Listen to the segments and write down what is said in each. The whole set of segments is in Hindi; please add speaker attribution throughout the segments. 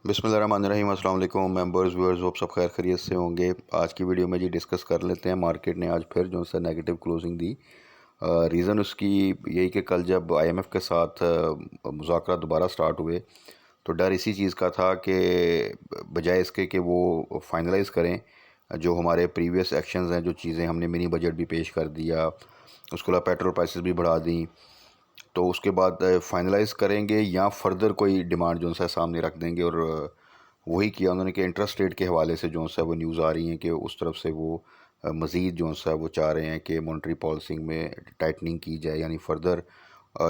Speaker 1: बिस्मिल्लाहिर्रहमानिर्रहीम। अस्सलाम वालेकुम मेंबर्स व्यूअर्स, होप सब खैर खैरियत से होंगे। आज की वीडियो में जी डिस्कस कर लेते हैं। मार्केट ने आज फिर जो सा नेगेटिव क्लोजिंग दी। रीज़न उसकी यही कि कल जब आईएमएफ के साथ मुज़ाकरा दोबारा स्टार्ट हुए तो डर इसी चीज़ का था कि बजाय इसके कि वो फाइनलाइज़ करें जो हमारे प्रीवियस एक्शंस हैं, जो चीज़ें हमने मिनी बजट भी पेश कर दिया, उसके अलावा पेट्रोल प्राइसेस भी बढ़ा दी, तो उसके बाद फाइनलाइज़ करेंगे या फर्दर कोई डिमांड जो सा सामने रख देंगे। और वही किया उन्होंने कि इंटरेस्ट रेट के हवाले से जो सा वो न्यूज़ आ रही हैं कि उस तरफ से वो मज़ीद जो सा वो चाह रहे हैं कि मॉनेटरी पॉलिसी में टाइटनिंग की जाए, यानी फर्दर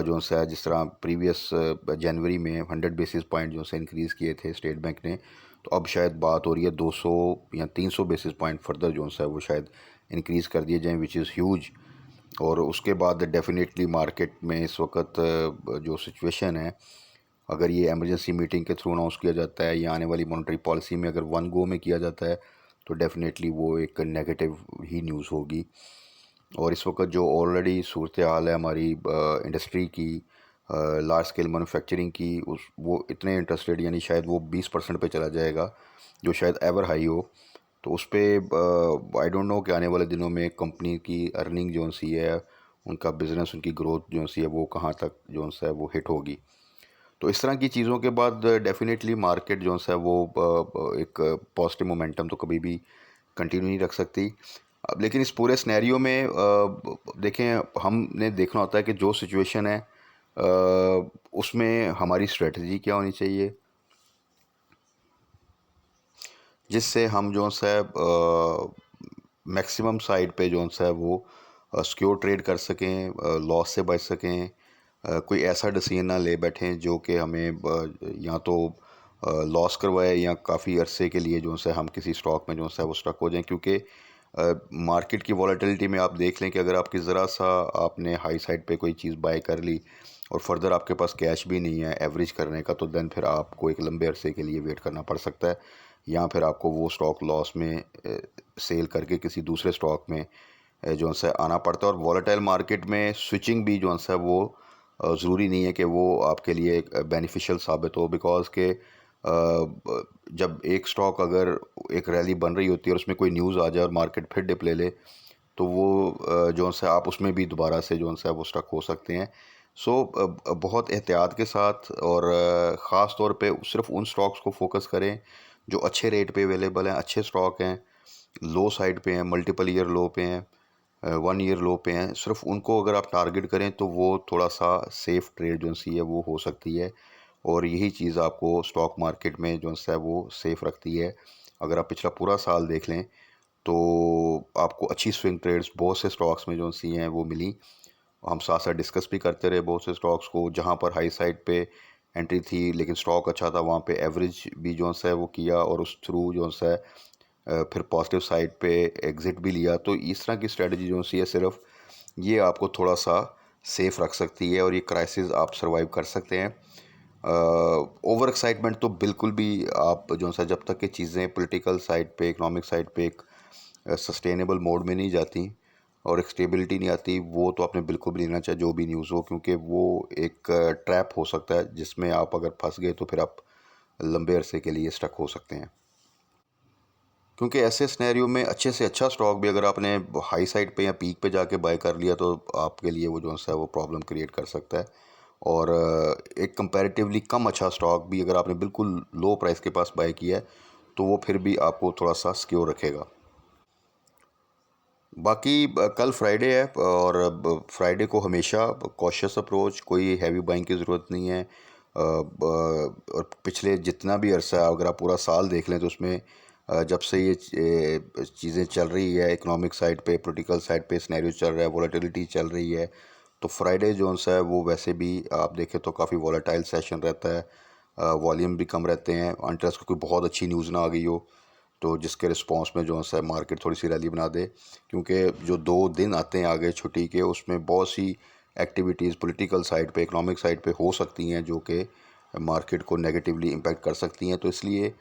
Speaker 1: जो सा जिस तरह प्रीवियस जनवरी में 100 बेसिस पॉइंट जो से इंक्रीज़ किए थे स्टेट बैंक ने, तो अब शायद बात हो रही है 200 या 300 बेसिस पॉइंट फर्दर जो सा वो शायद इंक्रीज़ कर दिए जाएँ, विच इज़ ह्यूज। और उसके बाद डेफिनेटली मार्केट में इस वक्त जो सिचुएशन है, अगर ये एमरजेंसी मीटिंग के थ्रू अनाउंस किया जाता है या आने वाली मॉनेटरी पॉलिसी में अगर वन गो में किया जाता है तो डेफिनेटली वो एक नेगेटिव ही न्यूज़ होगी। और इस वक्त जो ऑलरेडी सूरत हाल है हमारी इंडस्ट्री की, लार्ज स्केल मैन्युफैक्चरिंग की, उस वो इतने इंटरेस्टेड, यानी शायद वो 20% पे चला जाएगा जो शायद एवर हाई हो। तो उस पर आई डोंट नो कि आने वाले दिनों में कंपनी की अर्निंग जो सी है, उनका बिज़नेस, उनकी ग्रोथ जो सी है वो कहाँ तक जो सा है वो हिट होगी। तो इस तरह की चीज़ों के बाद डेफिनेटली मार्केट जो सा है वो एक पॉजिटिव मोमेंटम तो कभी भी कंटिन्यू नहीं रख सकती। अब लेकिन इस पूरे सिनेरियो में देखें, हमने देखना होता है कि जो सिचुएशन है उसमें हमारी स्ट्रेटजी क्या होनी चाहिए, जिससे हम जो सा मैक्सिमम साइड पे जो सा है वो सिक्योर ट्रेड कर सकें, लॉस से बच सकें। कोई ऐसा डिसीजन ना ले बैठें जो कि हमें या तो लॉस करवाए या काफ़ी अरसे के लिए जो सा हम किसी स्टॉक में जो सा वो स्टक हो जाएं। क्योंकि मार्केट की वॉलेटिलिटी में आप देख लें कि अगर आपकी ज़रा सा आपने हाई साइड पे कोई चीज़ बाय कर ली और फर्दर आपके पास कैश भी नहीं है एवरेज करने का, तो देन फिर आपको एक लंबे अरसे के लिए वेट करना पड़ सकता है, या फिर आपको वो स्टॉक लॉस में सेल करके किसी दूसरे स्टॉक में जो सा आना पड़ता है। और वॉलेटाइल मार्केट में स्विचिंग भी जो सा वो ज़रूरी नहीं है कि वो आपके लिए बेनिफिशियल साबित हो, बिकॉज़ के जब एक स्टॉक अगर एक रैली बन रही होती है और उसमें कोई ख़्यूज़ आ जाए और मार्केट फिर डिप ले ले, तो वो जो सा आप उसमें भी दोबारा से जो सा वो स्टक हो सकते हैं। सो बहुत एहतियात के साथ और ख़ास तौर पे सिर्फ उन स्टॉक्स को फोकस करें जो अच्छे रेट पे अवेलेबल हैं, अच्छे स्टॉक हैं, लो साइड पे हैं, मल्टीपल ईयर लो पे हैं, 1 ईयर लो पे हैं। सिर्फ उनको अगर आप टारगेट करें तो वो थोड़ा सा सेफ़ ट्रेड जो सी है वो हो सकती है। और यही चीज़ आपको स्टॉक मार्केट में जो सा है वो सेफ़ रखती है। अगर आप पिछला पूरा साल देख लें तो आपको अच्छी स्विंग ट्रेड्स बहुत से स्टॉक्स में जो सी हैं वो मिली। हम साथ साथ डिस्कस भी करते रहे बहुत से स्टॉक्स को जहाँ पर हाई साइड पे एंट्री थी लेकिन स्टॉक अच्छा था, वहाँ पे एवरेज भी जो सा है वो किया और उस थ्रू जो सा है फिर पॉजिटिव साइड पे एग्ज़िट भी लिया। तो इस तरह की स्ट्रेटजी जो सी है सिर्फ ये आपको थोड़ा सा सेफ़ रख सकती है और ये क्राइसिस आप सर्वाइव कर सकते हैं। ओवर एक्साइटमेंट तो बिल्कुल भी आप जो सा जब तक कि चीज़ें पॉलिटिकल साइड पे, इकोनॉमिक साइड पे एक सस्टेनेबल मोड में नहीं जाती और एक स्टेबिलिटी नहीं आती, वो तो आपने बिल्कुल भी नहीं लेना चाहिए जो भी न्यूज़ हो, क्योंकि वो एक ट्रैप हो सकता है जिसमें आप अगर फंस गए तो फिर आप लंबे अरसे के लिए स्टक हो सकते हैं। क्योंकि ऐसे सिनेरियो में अच्छे से अच्छा स्टॉक भी अगर आपने हाई साइड पे या पीक पे जाके बाय कर लिया तो आपके लिए वो जो सा है वो प्रॉब्लम क्रिएट कर सकता है। और एक कंपैरेटिवली कम अच्छा स्टॉक भी अगर आपने बिल्कुल लो प्राइस के पास बाय किया है तो वो फिर भी आपको थोड़ा सा सिक्योर रखेगा। बाकी कल फ्राइडे है और फ्राइडे को हमेशा कॉशियस अप्रोच, कोई हैवी बाइंग की ज़रूरत नहीं है। और पिछले जितना भी अरसा है अगर आप पूरा साल देख लें तो उसमें जब से ये चीज़ें चल रही है, इकोनॉमिक साइड पे, पॉलिटिकल साइड पे सिनेरियो चल रहा है, वॉलेटिलिटी चल रही है, तो फ्राइडे जो सा है वो वैसे भी आप देखें तो काफ़ी वॉलेटाइल सेशन रहता है। वॉल्यूम भी कम रहते हैं अनटिल कोई बहुत अच्छी न्यूज़ ना आ गई हो तो जिसके रिस्पांस में जो सा मार्केट थोड़ी सी रैली बना दे। क्योंकि जो 2 दिन आते हैं आगे छुट्टी के, उसमें बहुत सी एक्टिविटीज़ पॉलिटिकल साइड पे, इकोनॉमिक साइड पे हो सकती हैं जो कि मार्केट को नेगेटिवली इम्पैक्ट कर सकती हैं। तो इसलिए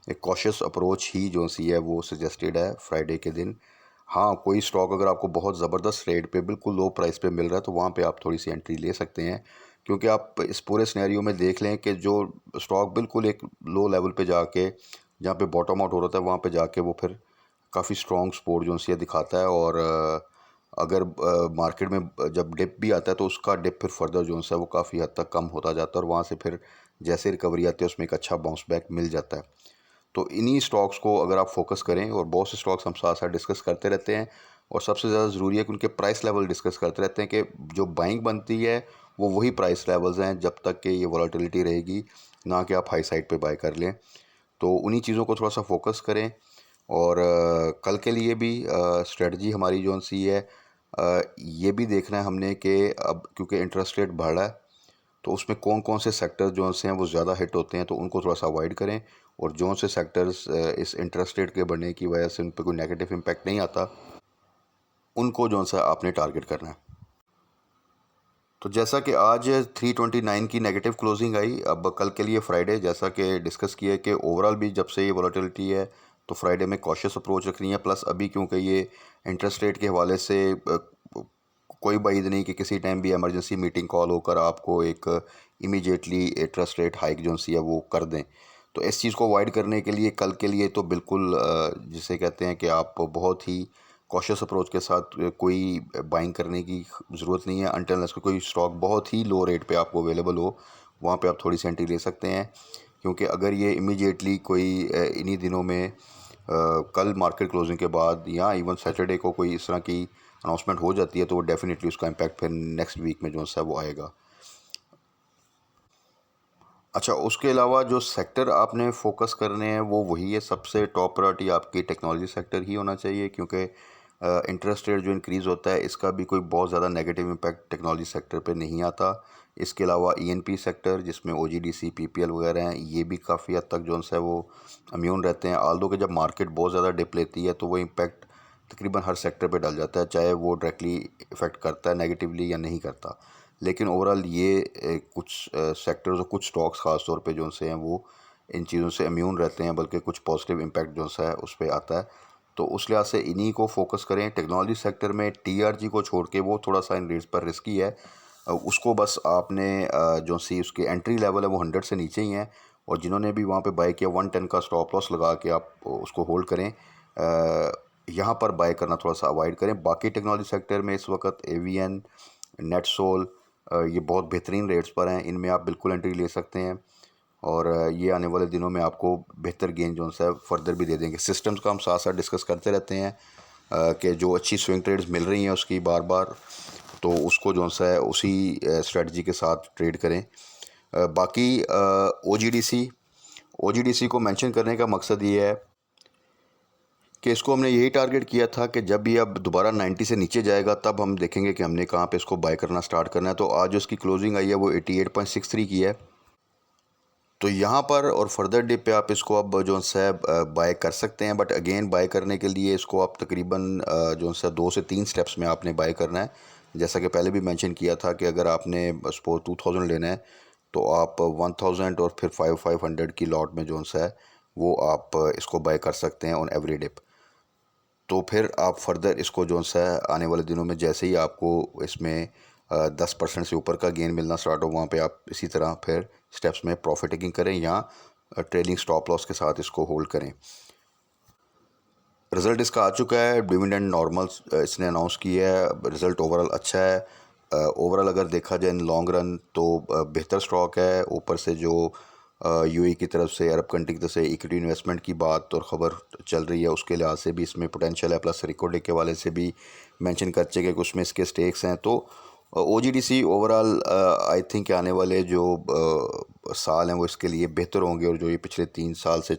Speaker 1: एक कॉशियस अप्रोच ही जो सी है वो सजेस्टेड है फ्राइडे के दिन। हाँ, कोई स्टॉक अगर आपको बहुत ज़बरदस्त रेट पे बिल्कुल लो प्राइस पे मिल रहा है तो वहाँ पे आप थोड़ी सी एंट्री ले सकते हैं, क्योंकि आप इस पूरे सिनेरियो में देख लें कि जो स्टॉक बिल्कुल एक लो लेवल पे जाके जहाँ पे बॉटम आउट हो रहा था वहाँ पे जाके वो फिर काफ़ी स्ट्रॉन्ग सपोर्ट जो सी दिखाता है। और अगर मार्केट में जब डिप भी आता है तो उसका डिप फिर फर्दर जो है वो काफ़ी हद तक कम होता जाता है और वहाँ से फिर जैसे रिकवरी आती है उसमें एक अच्छा बाउंस बैक मिल जाता है। तो इन्हीं स्टॉक्स को अगर आप फोकस करें, और बहुत से स्टॉक्स हम साथ साथ डिस्कस करते रहते हैं, और सबसे ज़्यादा ज़रूरी है कि उनके प्राइस लेवल डिस्कस करते रहते हैं कि जो बाइंग बनती है वो वही प्राइस लेवल्स हैं जब तक कि ये वॉलेटिलिटी रहेगी, ना कि आप हाई साइड पे बाय कर लें। तो उन्हीं चीज़ों को थोड़ा सा फोकस करें। और कल के लिए भी स्ट्रेटजी हमारी जो सी है, ये भी देखना है हमने कि अब क्योंकि इंटरेस्ट रेट बढ़ रहा है तो उसमें कौन कौन से सेक्टर जो से हैं वो ज़्यादा हिट होते हैं, तो उनको थोड़ा सा अवॉइड करें। और जो से सेक्टर्स इस इंटरेस्ट रेट के बढ़ने की वजह से उन पर कोई नेगेटिव इम्पैक्ट नहीं आता, उनको जो सा आपने टारगेट करना है। तो जैसा कि आज 329 की नेगेटिव क्लोजिंग आई, अब कल के लिए फ्राइडे जैसा कि डिस्कस किया कि ओवरऑल भी जब से ये वॉलेटिलिटी है तो फ्राइडे में कॉशियस अप्रोच रखनी है। प्लस अभी क्योंकि ये इंटरेस्ट रेट के हवाले से कोई बाइद नहीं कि किसी टाइम भी इमरजेंसी मीटिंग कॉल होकर आपको एक इमीडिएटली इंटरेस्ट रेट हाइक जो सी है वो कर दें। तो इस चीज़ को अवॉइड करने के लिए कल के लिए तो बिल्कुल जिसे कहते हैं कि आप बहुत ही कॉशियस अप्रोच के साथ कोई बाइंग करने की ज़रूरत नहीं है अनटिल अनलेस कोई स्टॉक बहुत ही लो रेट पे आपको अवेलेबल हो, वहाँ पे आप थोड़ी सी एंट्री ले सकते हैं। क्योंकि अगर ये इमीडिएटली कोई इन्हीं दिनों में कल मार्केट क्लोजिंग के बाद या इवन सैटरडे को कोई इस तरह की अनाउंसमेंट हो जाती है तो वो डेफिनेटली उसका इम्पैक्ट फिर नेक्स्ट वीक में जो है वो आएगा। अच्छा, उसके अलावा जो सेक्टर आपने फोकस करने हैं वो वही है, सबसे टॉप प्रायोरिटी आपकी टेक्नोलॉजी सेक्टर ही होना चाहिए, क्योंकि इंटरेस्ट रेट जो इंक्रीज़ होता है इसका भी कोई बहुत ज़्यादा नेगेटिव इम्पैक्ट टेक्नोलॉजी सेक्टर पे नहीं आता। इसके अलावा ईएनपी सेक्टर जिसमें ओजीडीसी पीपीएल वगैरह हैं, ये भी काफ़ी हद तक जो है वो इम्यून रहते हैं। आल्दो कि जब मार्केट बहुत ज़्यादा डिप लेती है तो वो इम्पैक्ट तकरीबन हर सेक्टर पे डल जाता है, चाहे वो डायरेक्टली इफ़ेक्ट करता है नेगेटिवली या नहीं करता। लेकिन ओवरऑल ये कुछ सेक्टर्स और कुछ स्टॉक्स ख़ास तौर पे जो से हैं वो इन चीज़ों से इम्यून रहते हैं, बल्कि कुछ पॉजिटिव इम्पैक्ट जो सा है उस पे आता है। तो उस लिहाज से इन्हीं को फोकस करें। टेक्नोलॉजी सेक्टर में टीआरजी को छोड़ के वो थोड़ा सा इन रेट्स पर रिस्की है। उसको बस आपने जो सी उसके एंट्री लेवल है वो 100 से नीचे ही हैं, और जिन्होंने भी वहाँ पे बाय किया 110 का स्टॉप लॉस लगा के आप उसको होल्ड करें। यहाँ पर बाय करना थोड़ा सा अवॉइड करें। बाकी टेक्नोलॉजी सेक्टर में इस वक्त एवीएन, नेटसोल, ये बहुत बेहतरीन रेट्स पर हैं, इनमें आप बिल्कुल एंट्री ले सकते हैं। और ये आने वाले दिनों में आपको बेहतर गेन जो है फर्दर भी दे देंगे। सिस्टम्स का हम साथ साथ डिस्कस करते रहते हैं कि जो अच्छी स्विंग ट्रेड्स मिल रही हैं उसकी बार बार, तो उसको जो है उसी स्ट्रेटजी के साथ ट्रेड करें। बाकी ओजीडीसी को मेंशन करने का मकसद ये है कि इसको हमने यही टारगेट किया था कि जब ये अब दोबारा 90 से नीचे जाएगा तब हम देखेंगे कि हमने कहाँ पे इसको बाय करना स्टार्ट करना है। तो आज जो इसकी क्लोजिंग आई है वो 88.63 की है। तो यहाँ पर और फर्दर डिप पे आप इसको अब जो है बाय कर सकते हैं, बट अगेन बाय करने के लिए इसको आप तकरीबन जो है 2 से 3 स्टेप्स में आपने बाय करना है। जैसा कि पहले भी मेंशन किया था कि अगर आपने सपोज 2000 लेना है तो आप 1000 और फिर 500 की लॉट में जो है वो आप इसको बाय कर सकते हैं ऑन एवरी डिप। तो फिर आप फर्दर इसको जो है आने वाले दिनों में जैसे ही आपको इसमें 10% से ऊपर का गेन मिलना स्टार्ट हो, वहाँ पे आप इसी तरह फिर स्टेप्स में प्रॉफिट टेकिंग करें या ट्रेलिंग स्टॉप लॉस के साथ इसको होल्ड करें। रिज़ल्ट इसका आ चुका है, डिविडेंड नॉर्मल इसने अनाउंस किया है, रिज़ल्ट ओवरऑल अच्छा है। ओवरऑल अगर देखा जाए इन लॉन्ग रन तो बेहतर स्टॉक है। ऊपर से जो यूएई की तरफ से, अरब कंट्री की तरफ से इक्विटी इन्वेस्टमेंट की बात और ख़बर चल रही है, उसके लिहाज से भी इसमें पोटेंशियल है। प्लस रिकॉर्ड के वाले से भी मेंशन कर चुके कि उसमें इसके स्टेक्स हैं। तो ओजीडीसी ओवरऑल आई थिंक आने वाले जो साल हैं वो इसके लिए बेहतर होंगे। और जो ये पिछले 3 साल से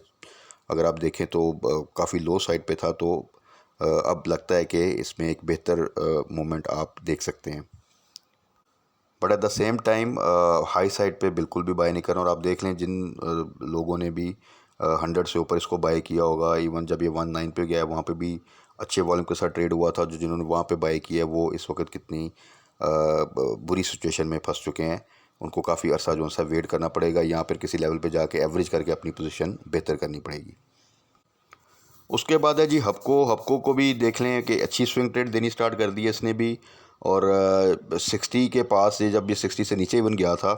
Speaker 1: अगर आप देखें तो काफ़ी लो साइड पे था, तो अब लगता है कि इसमें एक बेहतर मोमेंट आप देख सकते हैं। But at the same time high side पे बिल्कुल भी बाय नहीं करना। और आप देख लें जिन लोगों ने भी 100 से ऊपर इसको बाय किया होगा, इवन जब ये 19 पे गया है वहाँ पे भी अच्छे वॉल्यूम के साथ ट्रेड हुआ था, जो जिन्होंने वहाँ पे बाय किया है वो इस वक्त कितनी बुरी सिचुएशन में फंस चुके हैं। उनको काफ़ी अरसा जो सा वेट करना पड़ेगा, यहाँ पर किसी लेवल पे जाके एवरेज करके अपनी पोजीशन बेहतर करनी पड़ेगी। उसके बाद है जी हपको को भी देख लें कि अच्छी स्विंग ट्रेड देनी स्टार्ट कर दी है इसने भी। और 60 के पास ये जब ये 60 से नीचे इवन गया था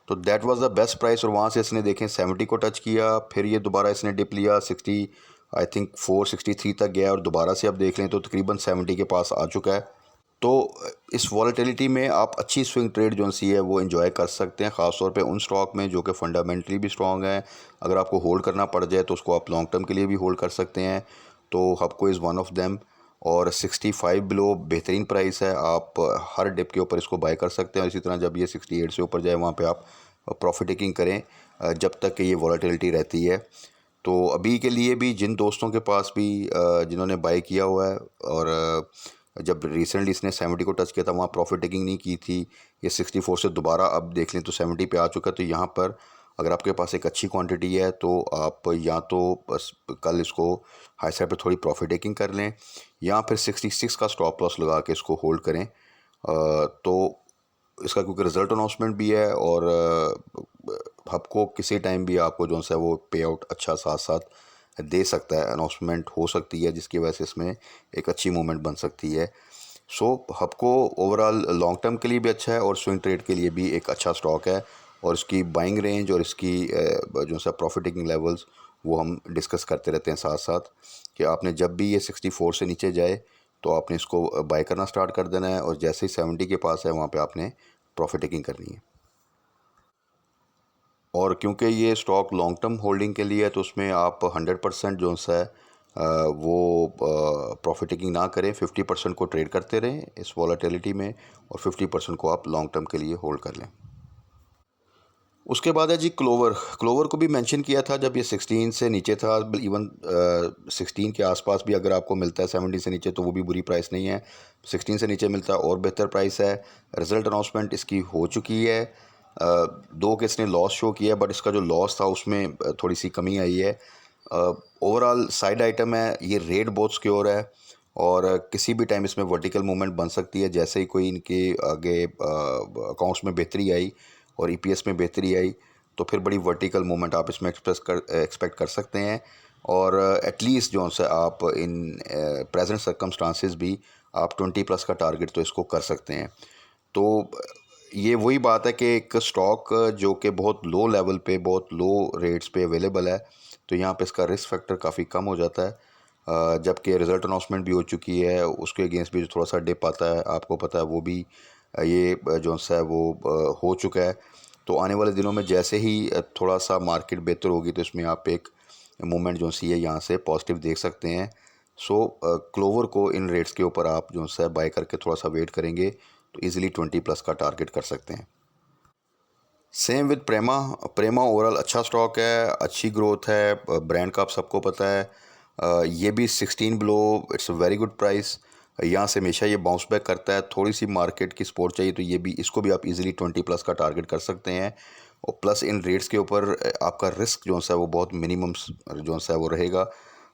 Speaker 1: तो that was the best price, और वहाँ से इसने देखें 70 को टच किया, फिर ये दोबारा इसने डिप लिया 60, आई थिंक 463 तक गया, और दोबारा से अब देख लें तो तकरीबन 70 के पास आ चुका है। तो इस वॉलेटिलिटी में आप अच्छी स्विंग ट्रेड जो सी है वो एंजॉय कर सकते हैं, ख़ास तौर पे उन स्टॉक में जो कि फंडामेंटली भी स्ट्रॉन्ग है। अगर आपको होल्ड करना पड़ जाए तो उसको आप लॉन्ग टर्म के लिए भी होल्ड कर सकते हैं। तो हबको इज़ वन ऑफ देम, और 65 बिलो बेहतरीन प्राइस है, आप हर डिप के ऊपर इसको बाय कर सकते हैं। इसी तरह जब ये 68 से ऊपर जाए वहाँ पे आप प्रॉफिट टेकिंग करें जब तक कि ये वॉलेटिलिटी रहती है। तो अभी के लिए भी जिन दोस्तों के पास भी जिन्होंने बाय किया हुआ है, और जब रिसेंटली इसने 70 को टच किया था वहाँ प्रॉफिट टेकिंग नहीं की थी, ये 64 से दोबारा अब देख लें तो 70 पे आ चुका है। तो यहाँ पर अगर आपके पास एक अच्छी क्वांटिटी है तो आप या तो बस कल इसको हाई साइड पे थोड़ी प्रॉफिट टेकिंग कर लें, या फिर 66 का स्टॉप लॉस लगा के इसको होल्ड करें। तो इसका क्योंकि रिज़ल्ट अनाउंसमेंट भी है, और हबको किसी टाइम भी आपको जो सा वो पे आउट अच्छा साथ साथ दे सकता है, अनाउंसमेंट हो सकती है जिसकी वजह से इसमें एक अच्छी मूवमेंट बन सकती है। सो हबको ओवरऑल लॉन्ग टर्म के लिए भी अच्छा है और स्विंग ट्रेड के लिए भी एक अच्छा स्टॉक है, और इसकी बाइंग रेंज और इसकी जो सा प्रॉफिट टेकिंग लेवल्स वो हम डिस्कस करते रहते हैं साथ साथ, कि आपने जब भी ये 64 से नीचे जाए तो आपने इसको बाय करना स्टार्ट कर देना है, और जैसे ही 70 के पास है वहाँ पे आपने प्रॉफिट टेकिंग करनी है। और क्योंकि ये स्टॉक लॉन्ग टर्म होल्डिंग के लिए है तो उसमें आप 100% जो सा है वो प्रॉफिट टेकिंग ना करें, 50% को ट्रेड करते रहें इस वॉलेटिलिटी में, और 50% को आप लॉन्ग टर्म के लिए होल्ड कर लें। उसके बाद है जी क्लोवर। क्लोवर को भी मेंशन किया था जब ये 16 से नीचे था, इवन 16 के आसपास भी अगर आपको मिलता है 70 से नीचे तो वो भी बुरी प्राइस नहीं है। 16 से नीचे मिलता है और बेहतर प्राइस है। रिज़ल्ट अनाउंसमेंट इसकी हो चुकी है, दो कि इसने लॉस शो किया है, बट इसका जो लॉस था उसमें थोड़ी सी कमी आई है। ओवरऑल साइड आइटम है, ये रेट बहुत सिक्योर है, और किसी भी टाइम इसमें वर्टिकल मूवमेंट बन सकती है। जैसे ही कोई इनके आगे अकाउंट्स में बेहतरी आई और ईपीएस में बेहतरी आई तो फिर बड़ी वर्टिकल मूवमेंट आप इसमें एक्सपेक्ट कर सकते हैं। और एटलीस्ट जो से आप इन प्रेजेंट सर्कमस्टांसिस भी आप 20+ का टारगेट तो इसको कर सकते हैं। तो ये वही बात है कि एक स्टॉक जो कि बहुत लो लेवल पे बहुत लो रेट्स पे अवेलेबल है, तो यहाँ पे इसका रिस्क फैक्टर काफ़ी कम हो जाता है। जबकि रिज़ल्ट अनाउंसमेंट भी हो चुकी है, उसके अगेंस्ट भी जो थोड़ा सा डिप आता है आपको पता है वो भी ये जो सा है वो हो चुका है। तो आने वाले दिनों में जैसे ही थोड़ा सा मार्केट बेहतर होगी तो इसमें आप एक मूवमेंट जो सी है यहाँ से पॉजिटिव देख सकते हैं। सो क्लोवर को इन रेट्स के ऊपर आप जो सा बाय करके थोड़ा सा वेट करेंगे तो इजीली 20+ का टारगेट कर सकते हैं। Same with Prema. Prema overall अच्छा स्टॉक है, अच्छी ग्रोथ है, ब्रांड का आप सबको पता है। ये भी 16 below, it's a very good price. यहाँ से हमेशा ये बाउंस बैक करता है, थोड़ी सी मार्केट की सपोर्ट चाहिए तो ये भी इसको भी आप इजीली 20+ का टारगेट कर सकते हैं। और प्लस इन रेट्स के ऊपर आपका रिस्क जो सा है वो बहुत मिनिमम जो सा है वो रहेगा।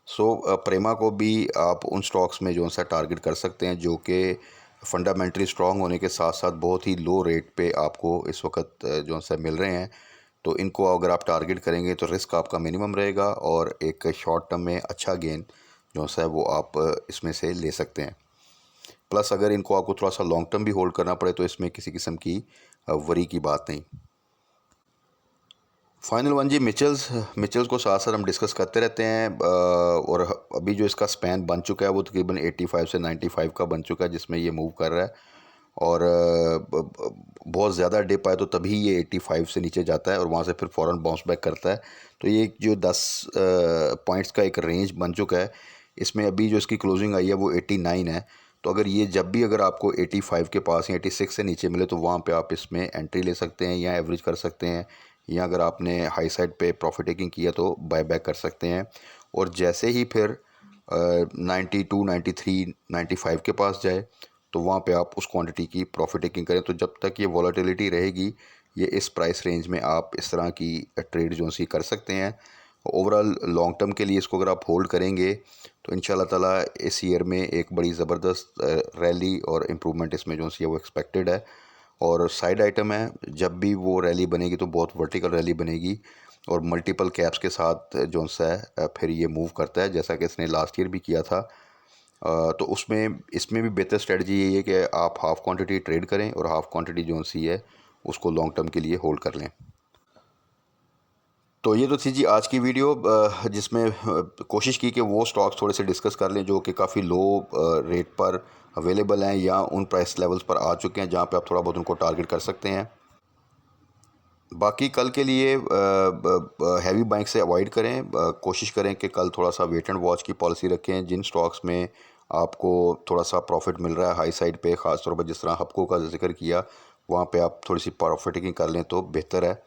Speaker 1: सो प्रेमा को भी आप उन स्टॉक्स में जो सा टारगेट कर सकते हैं जो कि फंडामेंटली स्ट्रॉन्ग होने के साथ साथ बहुत ही लो रेट पे आपको इस वक्त जो सा मिल रहे हैं। तो इनको अगर आप टारगेट करेंगे तो रिस्क आपका मिनिमम रहेगा और एक शॉर्ट टर्म में अच्छा गेन जो सा है वो आप इसमें से ले सकते हैं। प्लस अगर इनको आपको थोड़ा सा लॉन्ग टर्म भी होल्ड करना पड़े तो इसमें किसी किस्म की वरी की बात नहीं। फाइनल वन जी मिचेल्स। मिचेल्स को साथ साथ हम डिस्कस करते रहते हैं, और अभी जो इसका स्पैन बन चुका है वो तकरीबन 85 से 95 का बन चुका है जिसमें ये मूव कर रहा है। और बहुत ज़्यादा डिप आए तो तभी ये 85 से नीचे जाता है और वहाँ से फिर फ़ौरन बाउंस बैक करता है। तो ये जो 10 पॉइंट्स का एक रेंज बन चुका है, इसमें अभी जो इसकी क्लोजिंग आई है वो 89 है। तो अगर ये जब भी अगर आपको 85 के पास या 86 से नीचे मिले तो वहाँ पे आप इसमें एंट्री ले सकते हैं या एवरेज कर सकते हैं, या अगर आपने हाई साइड पे प्रॉफिट टेकिंग किया तो बाय बैक कर सकते हैं। और जैसे ही फिर 92, 93, 95 के पास जाए तो वहाँ पे आप उस क्वांटिटी की प्रॉफिट टेकिंग करें। तो जब तक ये वॉलेटिलिटी रहेगी ये इस प्राइस रेंज में आप इस तरह की ट्रेड जो सी कर सकते हैं। ओवरऑल लॉन्ग टर्म के लिए इसको अगर आप होल्ड करेंगे तो इंशाल्लाह ताला इस ईयर में एक बड़ी ज़बरदस्त रैली और इम्प्रूवमेंट इसमें जो सी है वो एक्सपेक्टेड है। और साइड आइटम है, जब भी वो रैली बनेगी तो बहुत वर्टिकल रैली बनेगी और मल्टीपल कैप्स के साथ जो सा है फिर ये मूव करता है जैसा कि इसने लास्ट ईयर भी किया था। तो उसमें इसमें भी बेहतर स्ट्रेटजी यही है कि आप हाफ़ क्वांटिटी ट्रेड करें और हाफ़ क्वांटिटी जो सी है उसको लॉन्ग टर्म के लिए होल्ड कर लें। तो ये तो थी जी आज की वीडियो, जिसमें कोशिश की कि वो स्टॉक्स थोड़े से डिस्कस कर लें जो कि काफ़ी लो रेट पर अवेलेबल हैं या उन प्राइस लेवल्स पर आ चुके हैं जहाँ पे आप थोड़ा बहुत उनको टारगेट कर सकते हैं। बाकी कल के लिए हैवी बाइंग से अवॉइड करें, कोशिश करें कि कल थोड़ा सा वेट एंड वॉच की पॉलिसी रखें। जिन स्टॉक्स में आपको थोड़ा सा प्रॉफिट मिल रहा है हाई साइड पे, ख़ास तौर पर जिस तरह हपको का जिक्र किया, वहाँ पे आप थोड़ी सी प्रॉफिटिंग कर लें तो बेहतर है।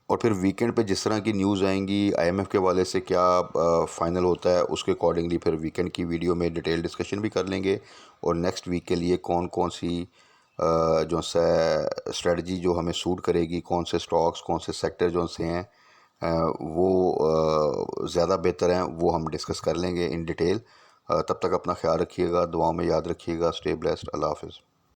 Speaker 1: और फिर वीकेंड पे जिस तरह की न्यूज़ आएंगी आईएमएफ के वाले से क्या फ़ाइनल होता है, उसके अकॉर्डिंगली फिर वीकेंड की वीडियो में डिटेल डिस्कशन भी कर लेंगे और नेक्स्ट वीक के लिए कौन कौन सी जो सा स्ट्रेटजी जो हमें सूट करेगी, कौन से स्टॉक्स कौन से सेक्टर जो से हैं वो ज़्यादा बेहतर हैं, वो हम डिस्कस कर लेंगे इन डिटेल। तब तक अपना ख्याल रखिएगा, दुआओं में याद रखिएगा। Stay blessed. अल्लाह हाफ़िज़।